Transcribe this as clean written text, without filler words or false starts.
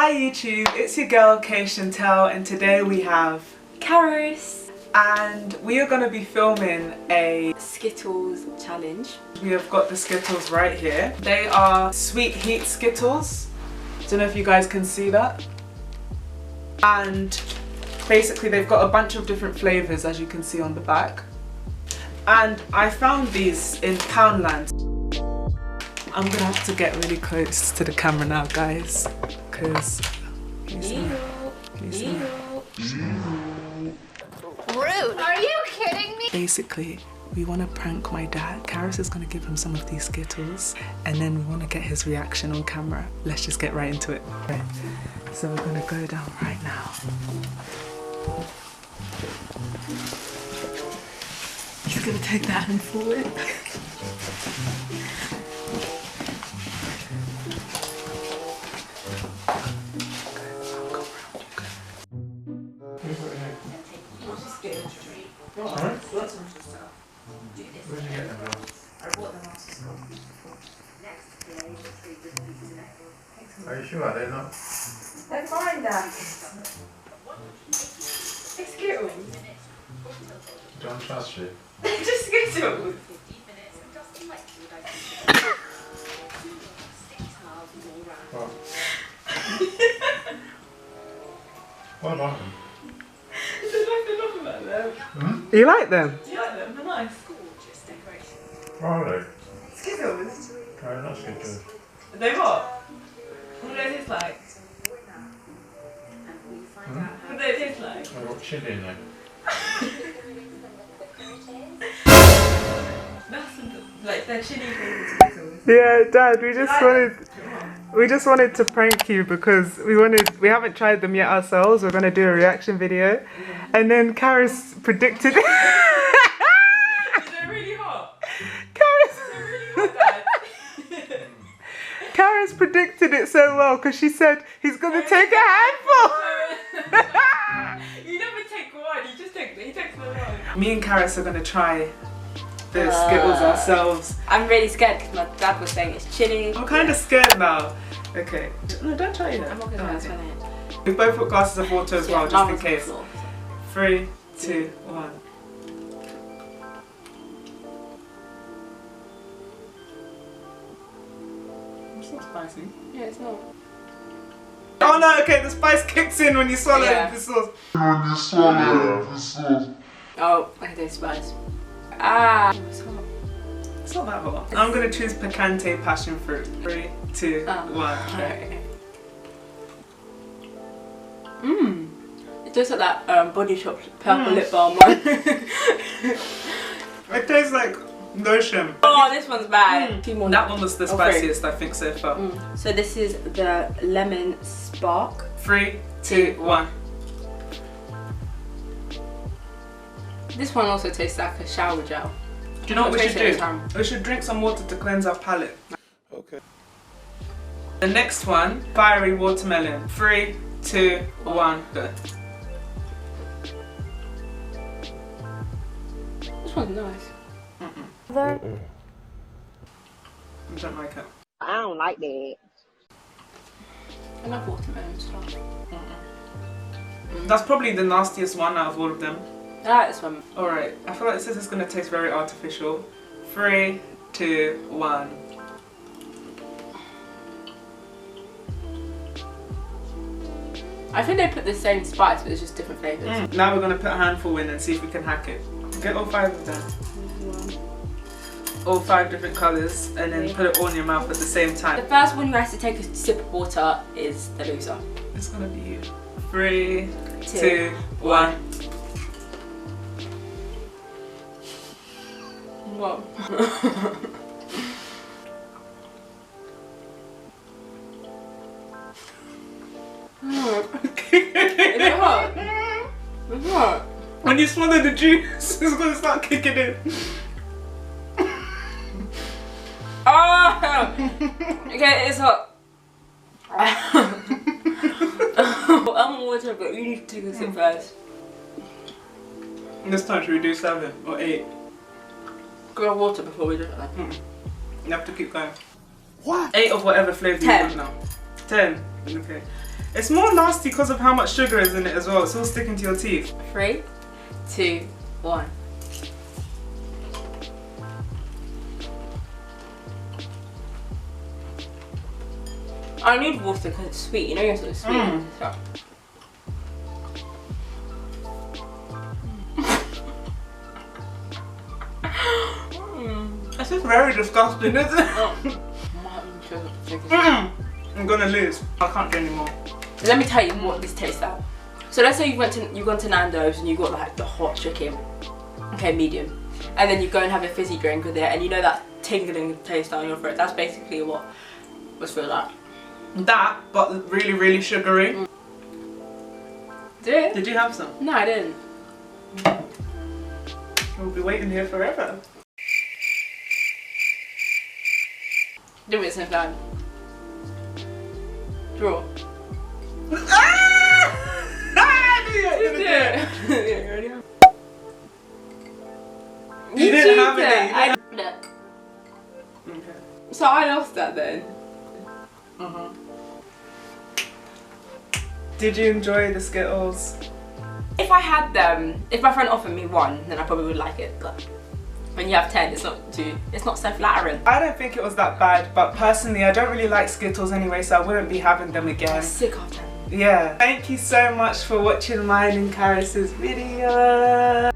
Hi YouTube, it's your girl Shantel, and today we have Carys, and we are going to be filming a Skittles challenge. We have got the Skittles right here. They are sweet heat Skittles. Don't know if you guys can see that. And basically they've got a bunch of different flavours, as you can see on the back. And I found these in Poundland. I'm gonna have to get really close to the camera now, guys, because Rude. Are you kidding me? basically we want to prank my dad. Carys is gonna give him some of these Skittles, and then we want to get his reaction on camera. Let's just get right into it. Right. So we're gonna go down right now. He's gonna take that hand forward. Are you sure they're not? They're fine, Dad. It's Skittles. Don't trust you. They're just Skittles. What? What about them? There's nothing off about them. You like them? Do you like them? They're nice. What are they? Skittles. They're not Skittles. Are they what? What do they taste like? What do they taste like? They've got chili in them. That's like they're chili flavored Skittles. Yeah, Dad, we just wanted to prank you because we haven't tried them yet ourselves. We're gonna do a reaction video, and then Carys predicted. They're really hot. They're really hot, Dad. Carys predicted it so well because she said he's gonna take a handful. You never take one. You just take. He takes the one. Me and Carys are gonna try the Skittles ourselves. I'm really scared because my dad was saying it's chilly. I'm kind of scared now. Okay. No, don't try it. I'm not gonna try it. We both put glasses of water as well, just in case. 3, 2, 1. It's not spicy. Yeah, it's not. Oh no, okay, the spice kicks in when you swallow the sauce. Oh, I can taste spice. Ah, it's hot. It's not that hot. I'm gonna choose picante passion fruit. 3, 2, 1. Okay. Mmm. It tastes like that Body Shop purple lip balm one. It tastes like lotion. Oh, this one's bad. That one was the spiciest, I think, so far. So this is the lemon spark. 3, 2, 1. This one also tastes like a shower gel. Do you know what we should do? We should drink some water to cleanse our palate. Okay. The next one, fiery watermelon. 3, 2, 1, go. This one's nice. I don't like it. I don't like that. I love watermelon stuff. That's probably the nastiest one out of all of them. I like this one. Alright, I feel like this is going to taste very artificial. 3, 2, 1. I think they put the same spice, but it's just different flavours. Now we're going to put a handful in and see if we can hack it. Get all 5 of them. All 5 different colours, and then put it all in your mouth at the same The time. first one who has to take a sip of water is the loser. It's going to be you. 3, 2, 1. What? Is it hot? It's hot. When you swallow the juice, it's going to start kicking in. Oh! Okay, it's hot. I'm water, but you need to take a sip first. This time should we do 7 or 8? Go water before we do it. You have to keep going. What? 8 of whatever flavour you want now. 10. Okay. It's more nasty because of how much sugar is in it as well. It's all sticking to your teeth. 3, 2, 1. I need water because it's sweet. You know you're so sweet. So. This is very disgusting, isn't it? I'm gonna lose. I can't do anymore. Let me tell you what this tastes like. So let's say you've gone to Nando's and you got like the hot chicken, okay, medium, and then you go and have a fizzy drink with it, and you know that tingling taste down your throat. That's basically what was for that. That, but really, really sugary. Did Did you have some? No, I didn't. We'll be waiting here forever. Do it since time. Draw. You didn't have any. I did it. Okay. So I lost that then. Did you enjoy the Skittles? If I had them, if my friend offered me one, then I probably would like it. But when you have 10, it's not so flattering. I don't think it was that bad, but personally I don't really like Skittles anyway, so I wouldn't be having them again. I'm sick of them. Yeah. Thank you so much for watching mine and Carys's video.